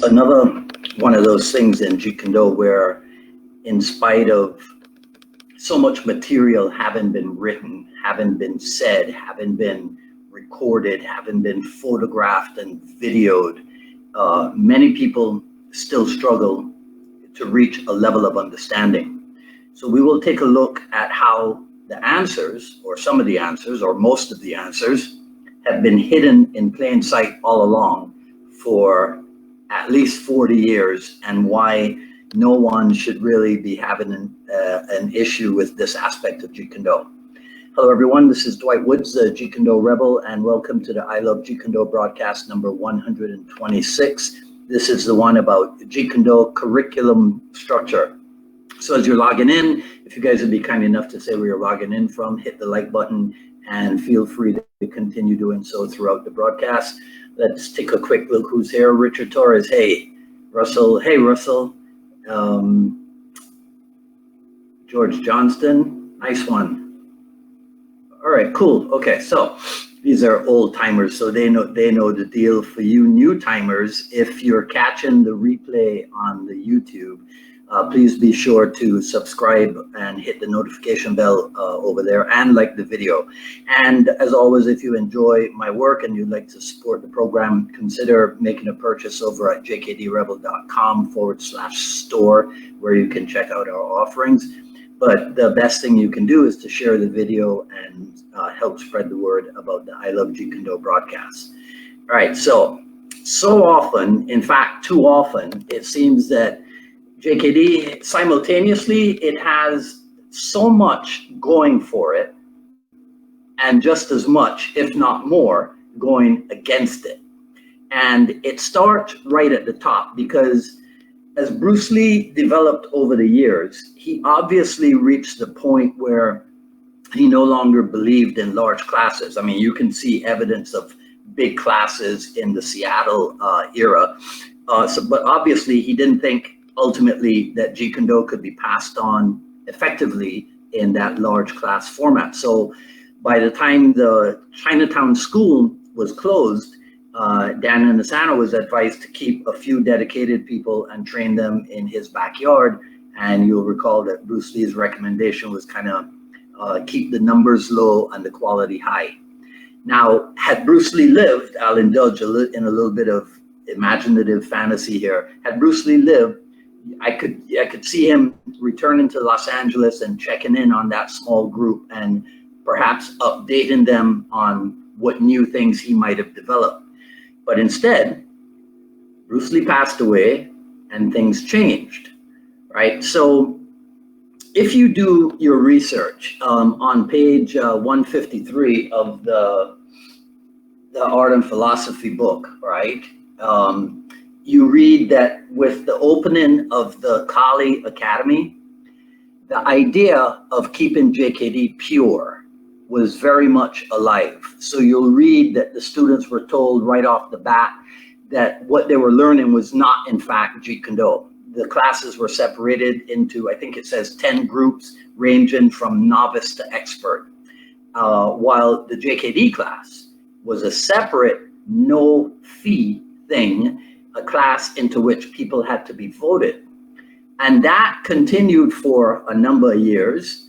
another one of those things in Jeet Kune Do where, in spite of so much material having been written, having been said, having been recorded, having been photographed and videoed, many people still struggle to reach a level of understanding. So we will take a look at how the answers, or some of the answers, or most of the answers, have been hidden in plain sight all along for at least 40 years, and why no one should really be having an issue with this aspect of Jeet Kune Do. Hello everyone, this is Dwight Woods, the Jeet Kune Do Rebel, and welcome to the I Love Jeet Kune Do broadcast number 126. This is the one about Jeet Kune Do curriculum structure. So as you're logging in, if you guys would be kind enough to say where you're logging in from, hit the like button and feel free to continue doing so throughout the broadcast. Let's take a quick look who's here. Richard Torres, hey. Russell, hey Russell. George Johnston, nice one. All right, cool. Okay, so these are old timers, so they know the deal. For you new timers, if you're catching the replay on the YouTube, please be sure to subscribe and hit the notification bell over there, and like the video. And as always, if you enjoy my work and you'd like to support the program, consider making a purchase over at jkdrebel.com/store, where you can check out our offerings. But the best thing you can do is to share the video and help spread the word about the I Love Jeet Kune Do broadcast. All right, so often, in fact, too often, it seems that JKD, simultaneously, it has so much going for it, and just as much, if not more, going against it. And it starts right at the top, because as Bruce Lee developed over the years, he obviously reached the point where he no longer believed in large classes. I mean, you can see evidence of big classes in the Seattle era, but obviously he didn't think ultimately that Jeet Kune Do could be passed on effectively in that large class format. So by the time the Chinatown school was closed, Dan Inosanto was advised to keep a few dedicated people and train them in his backyard. And you'll recall that Bruce Lee's recommendation was kind of keep the numbers low and the quality high. Now, had Bruce Lee lived, I'll indulge in a little bit of imaginative fantasy here. Had Bruce Lee lived, I could see him returning to Los Angeles and checking in on that small group and perhaps updating them on what new things he might have developed. But instead, Bruce Lee passed away and things changed, right? So if you do your research on page 153 of the Art and Philosophy book, right? You read that with the opening of the Kali Academy, the idea of keeping JKD pure was very much alive. So you'll read that the students were told right off the bat that what they were learning was not, in fact, Jeet Kune Do. The classes were separated into, I think it says 10 groups, ranging from novice to expert, while the JKD class was a separate, no-fee thing, a class into which people had to be voted. And that continued for a number of years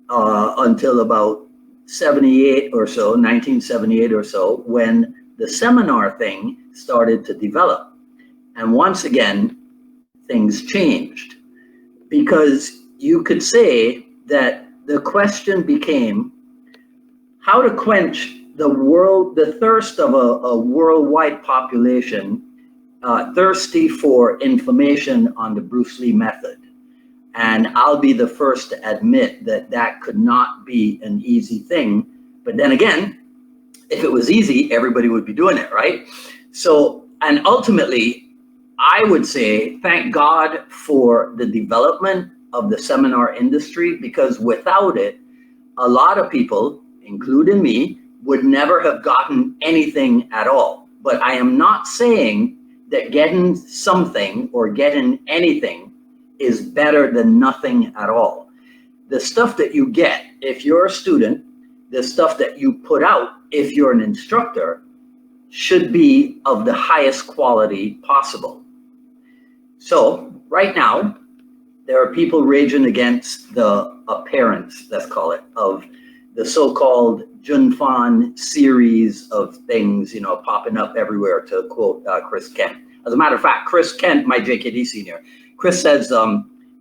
until about 78 or so, 1978 or so, when the seminar thing started to develop. And once again, things changed, because you could say that the question became how to quench the thirst of a worldwide population thirsty for information on the Bruce Lee method. And I'll be the first to admit that that could not be an easy thing. But then again, if it was easy, everybody would be doing it, right? So, and ultimately, I would say, thank God for the development of the seminar industry, because without it, a lot of people, including me, would never have gotten anything at all. But I am not saying that getting something or getting anything is better than nothing at all. The stuff that you get, if you're a student, the stuff that you put out, if you're an instructor, should be of the highest quality possible. So right now, there are people raging against the appearance, let's call it, of the so-called Junfan series of things, you know, popping up everywhere, to quote Chris Kent. As a matter of fact, Chris Kent, my JKD senior, Chris says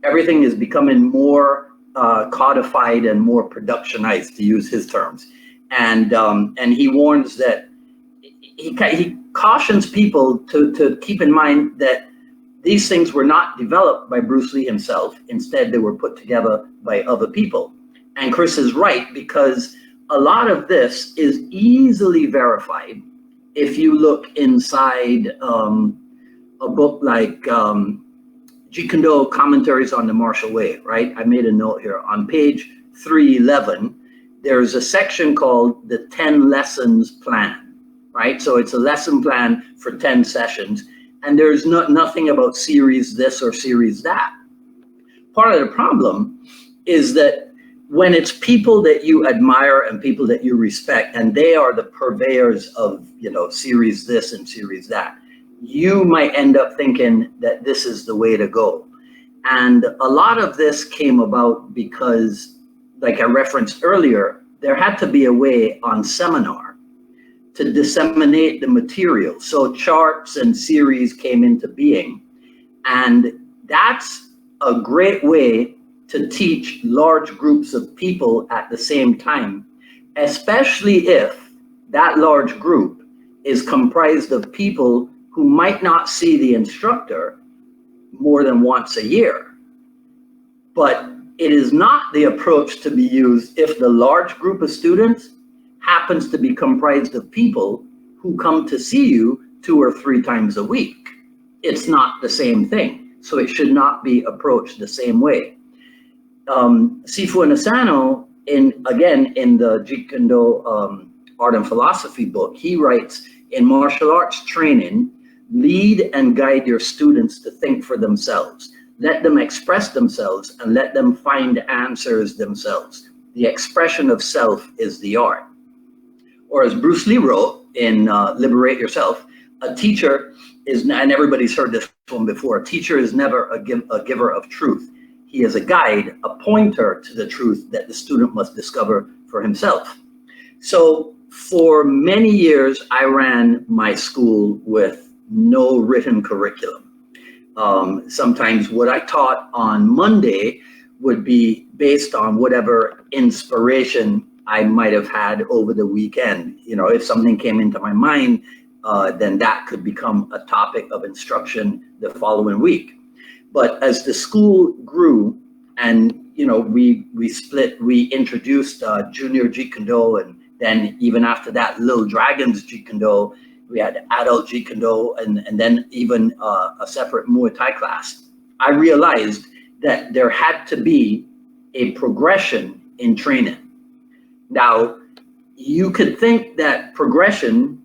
everything is becoming more codified and more productionized, to use his terms. And he warns that, he cautions people to keep in mind that these things were not developed by Bruce Lee himself. Instead, they were put together by other people. And Chris is right, because a lot of this is easily verified if you look inside a book like Jeet Kune Do Commentaries on the Martial Way, right? I made a note here. On page 311, there's a section called the 10 Lessons Plan, right? So it's a lesson plan for 10 sessions. And there's nothing about series this or series that. Part of the problem is that when it's people that you admire and people that you respect, and they are the purveyors of, you know, series this and series that, you might end up thinking that this is the way to go. And a lot of this came about because, like I referenced earlier, there had to be a way on seminar to disseminate the material. So charts and series came into being. And that's a great way to teach large groups of people at the same time, especially if that large group is comprised of people who might not see the instructor more than once a year. But it is not the approach to be used if the large group of students happens to be comprised of people who come to see you 2 or 3 times a week. It's not the same thing. So it should not be approached the same way. Sifu Asano, in the Jeet Kune Do Art and Philosophy book, he writes, in martial arts training, lead and guide your students to think for themselves. Let them express themselves and let them find answers themselves. The expression of self is the art. Or as Bruce Lee wrote in Liberate Yourself, a teacher is, and everybody's heard this one before, a teacher is never a giver of truth. He is a guide, a pointer to the truth that the student must discover for himself. So for many years, I ran my school with no written curriculum. Sometimes what I taught on Monday would be based on whatever inspiration I might have had over the weekend. You know, if something came into my mind, then that could become a topic of instruction the following week. But as the school grew, and you know, we introduced Junior Jeet Kune Do, and then even after that, Little Dragons Jeet Kune Do. We had Adult Jeet Kune Do, and then even a separate Muay Thai class. I realized that there had to be a progression in training. Now, you could think that progression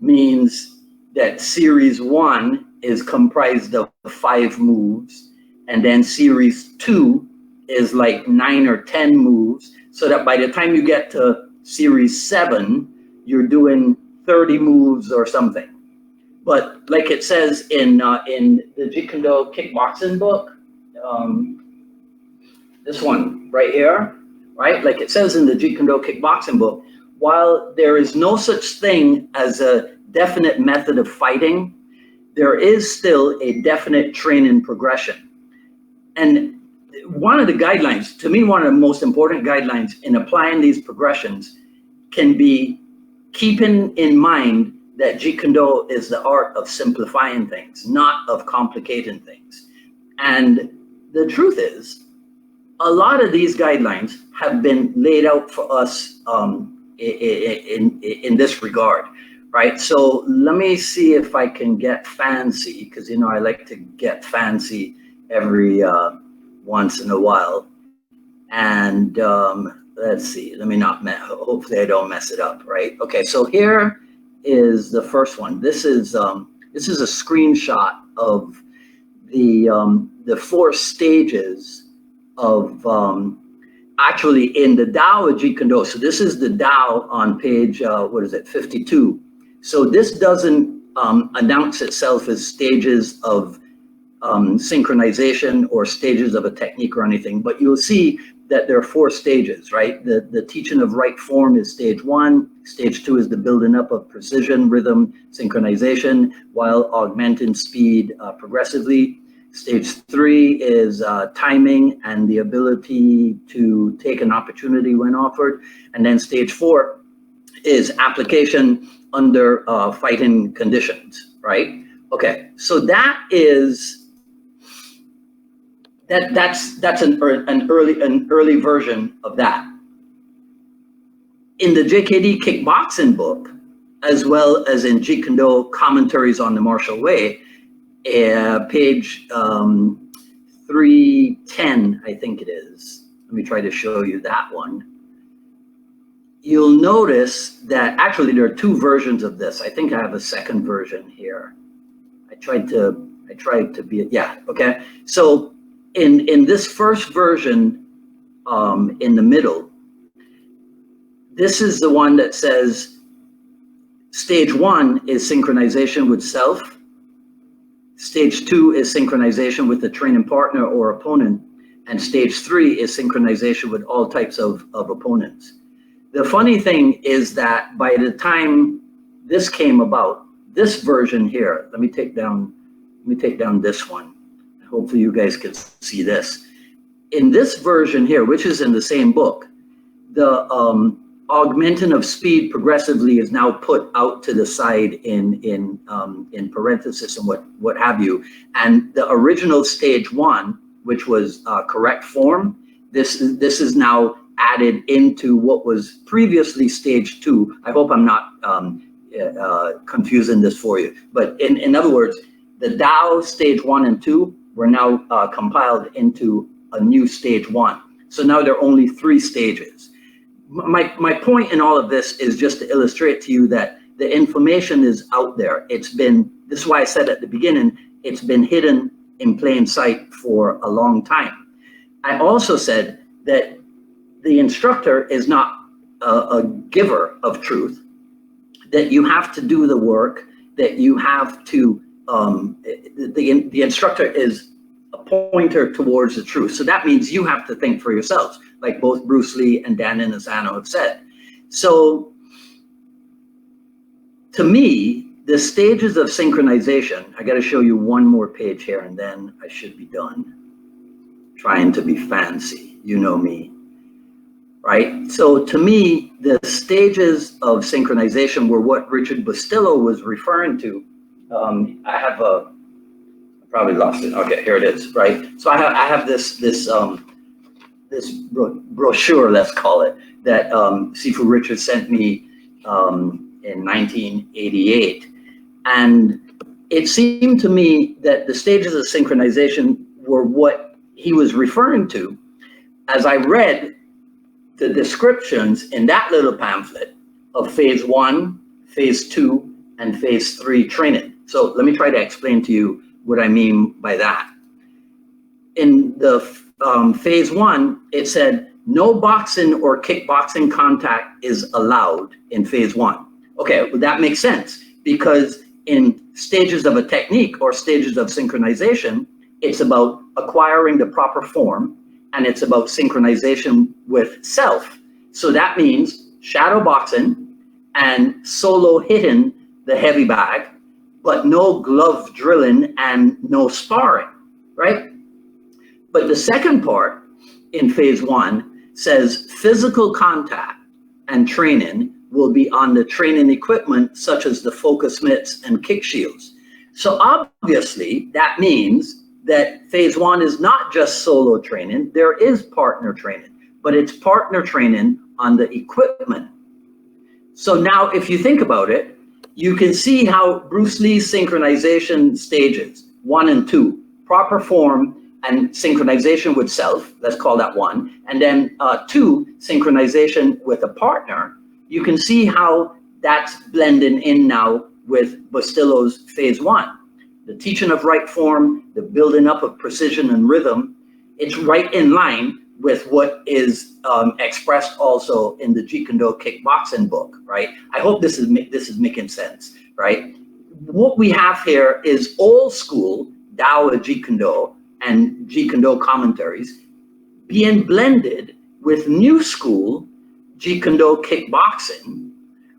means that series 1 is comprised of 5 moves, and then series 2 is like 9 or 10 moves, so that by the time you get to series 7, you're doing 30 moves or something. But like it says in the Jeet Kune Do kickboxing book, this one right here, right? Like it says in the Jeet Kune Do kickboxing book, while there is no such thing as a definite method of fighting, there is still a definite training progression. And one of the guidelines, to me, one of the most important guidelines in applying these progressions can be keeping in mind that Jeet Kune Do is the art of simplifying things, not of complicating things. And the truth is, a lot of these guidelines have been laid out for us in this regard, right? So let me see if I can get fancy, because, you know, I like to get fancy every once in a while. And let's see, let me not, hopefully I don't mess it up, right? Okay, so here is the first one. This is a screenshot of the 4 stages of actually in the Tao of Jeet Kune Do. So this is the Tao on page, 52. So this doesn't announce itself as stages of synchronization or stages of a technique or anything, but you'll see that there are 4 stages, right? The teaching of right form is stage 1. Stage 2 is the building up of precision, rhythm, synchronization, while augmenting speed progressively. Stage 3 is timing and the ability to take an opportunity when offered. And then stage 4 is application under fighting conditions, right? Okay, so that's an early version of that. In the JKD kickboxing book, as well as in Jeet Kune Do Commentaries on the Martial Way, page 310, I think it is. Let me try to show you that one. You'll notice that actually there are 2 versions of this. I think I have a second version here. I tried to be, yeah, okay. So in this first version, in the middle, this is the one that says stage 1 is synchronization with self. Stage 2 is synchronization with the training partner or opponent. And stage 3 is synchronization with all types of opponents. The funny thing is that by the time this came about, this version here, let me take down this one. Hopefully you guys can see this. In this version here, which is in the same book, the augmenting of speed progressively is now put out to the side in parenthesis and what have you. And the original stage 1, which was correct form, this is now added into what was previously stage 2. I hope I'm not confusing this for you. But in other words, the Tao stage 1 and 2 were now compiled into a new stage 1. So now there are only 3 stages. My point in all of this is just to illustrate to you that the information is out there. This is why I said at the beginning, it's been hidden in plain sight for a long time. I also said that the instructor is not a giver of truth, that you have to do the work, that you have to, the instructor is a pointer towards the truth. So that means you have to think for yourselves, like both Bruce Lee and Dan Inosanto have said. So to me, the stages of synchronization, I got to show you one more page here and then I should be done. Trying to be fancy, you know me, right? So to me, the stages of synchronization were what Richard Bustillo was referring to. I probably lost it. Okay, here it is, right? So I have this brochure, let's call it, that Sifu Richard sent me in 1988. And it seemed to me that the stages of synchronization were what he was referring to as I read the descriptions in that little pamphlet of phase 1, phase 2, and phase 3 training. So let me try to explain to you what I mean by that. In the phase 1, it said no boxing or kickboxing contact is allowed in phase 1. Okay, well, that makes sense because in stages of a technique or stages of synchronization, it's about acquiring the proper form and it's about synchronization with self. So that means shadow boxing and solo hitting the heavy bag, but no glove drilling and no sparring, right? But the second part in phase 1 says physical contact and training will be on the training equipment such as the focus mitts and kick shields. So obviously that means that phase 1 is not just solo training, there is partner training, but it's partner training on the equipment. So now if you think about it, you can see how Bruce Lee's synchronization stages, 1 and 2, proper form and synchronization with self, let's call that 1, and then 2, synchronization with a partner. You can see how that's blending in now with Bustillo's phase 1. The teaching of right form, the building up of precision and rhythm, it's right in line with what is expressed also in the Jeet Kune Do kickboxing book, right? I hope this is making sense, right? What we have here is old school Tao of Jeet Kune Do and Jeet Kune Do commentaries being blended with new school Jeet Kune Do kickboxing,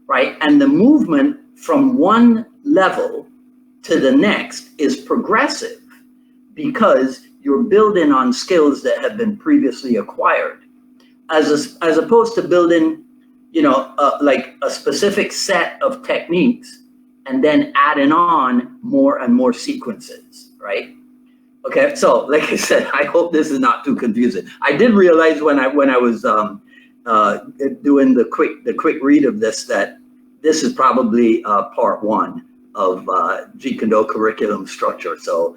right? And the movement from one level to the next is progressive because you're building on skills that have been previously acquired, as opposed to building, like a specific set of techniques and then adding on more and more sequences, right? Okay, so like I said, I hope this is not too confusing. I did realize when I was doing the quick read of this that this is probably part one of Jeet Kune Do curriculum structure. So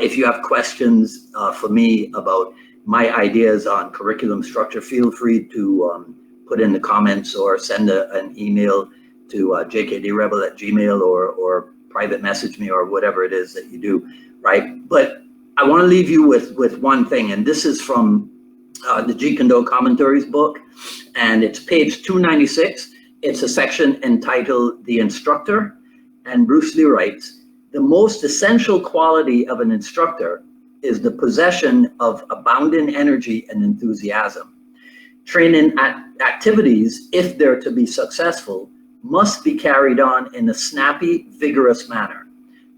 if you have questions for me about my ideas on curriculum structure, feel free to put in the comments or send an email to jkdrebel@gmail or private message me or whatever it is that you do, right? But I want to leave you with one thing, and this is from the Jeet Kune Do commentaries book, and it's page 296. It's a section entitled The Instructor, and Bruce Lee writes, "The most essential quality of an instructor is the possession of abounding energy and enthusiasm. Training activities, if they're to be successful, must be carried on in a snappy, vigorous manner.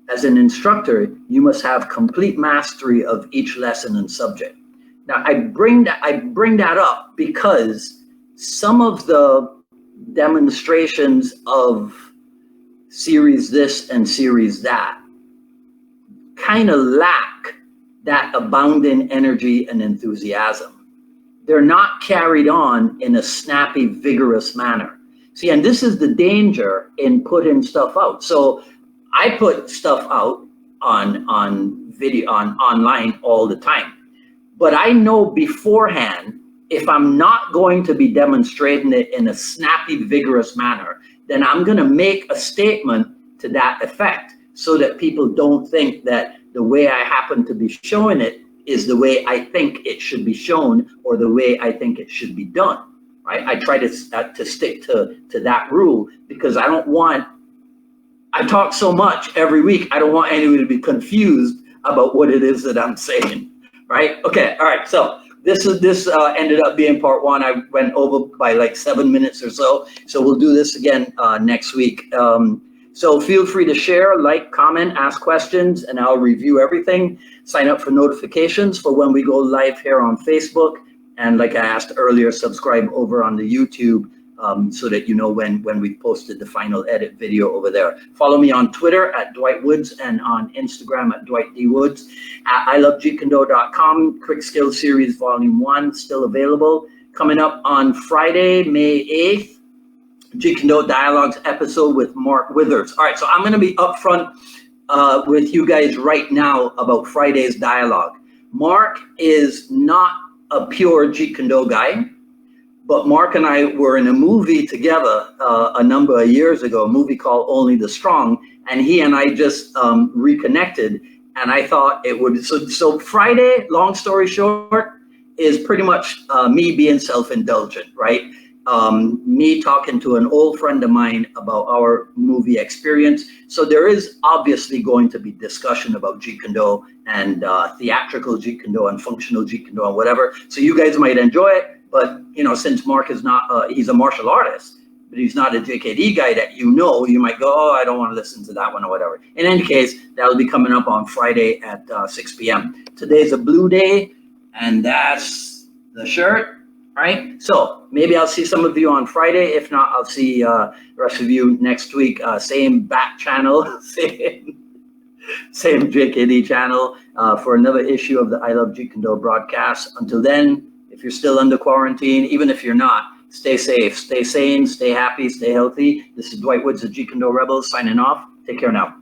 As an instructor, you must have complete mastery of each lesson and subject." Now, I bring that up because some of the demonstrations of series this and series that kind of lack that abounding energy and enthusiasm. They're not carried on in a snappy, vigorous manner. See, and this is the danger in putting stuff out. So I put stuff out on video, online all the time. But I know beforehand, if I'm not going to be demonstrating it in a snappy, vigorous manner, then I'm going to make a statement to that effect so that people don't think that the way I happen to be showing it is the way I think it should be shown or the way I think it should be done, right? I try to stick to that rule because I talk so much every week, I don't want anyone to be confused about what it is that I'm saying, right? Okay, all right, so this ended up being part one. I went over by like 7 minutes or so. So we'll do this again next week. So feel free to share, like, comment, ask questions, and I'll review everything. Sign up for notifications for when we go live here on Facebook. And like I asked earlier, subscribe over on the YouTube so that you know when we've posted the final edit video over there. Follow me on Twitter at Dwight Woods and on Instagram at Dwight D. Woods. At ilovejeetkundo.com, Quick Skills Series Volume 1, still available. Coming up on Friday, May 8th, Jeet Kune Do Dialogues episode with Mark Withers. All right, so I'm going to be upfront with you guys right now about Friday's dialogue. Mark is not a pure Jeet Kune Do guy, but Mark and I were in a movie together a number of years ago, a movie called Only the Strong, and he and I just reconnected, and I thought it would, so Friday, long story short, is pretty much me being self-indulgent, right? Me talking to an old friend of mine about our movie experience. So there is obviously going to be discussion about Jeet Kune Do and theatrical Jeet Kune Do and functional Jeet Kune Do and whatever. So you guys might enjoy it. But, you know, since Mark is not, he's a martial artist, but he's not a JKD guy that you know, you might go, oh, I don't want to listen to that one or whatever. In any case, that'll be coming up on Friday at 6 p.m. Today's a blue day, and that's the shirt. Right, so maybe I'll see some of you on Friday. If not, I'll see the rest of you next week. Same back channel, same JKD channel for another issue of the I Love Jeet Kune Do broadcast. Until then, if you're still under quarantine, even if you're not, stay safe, stay sane, stay happy, stay healthy. This is Dwight Woods of Jeet Kune Do Rebel signing off. Take care now.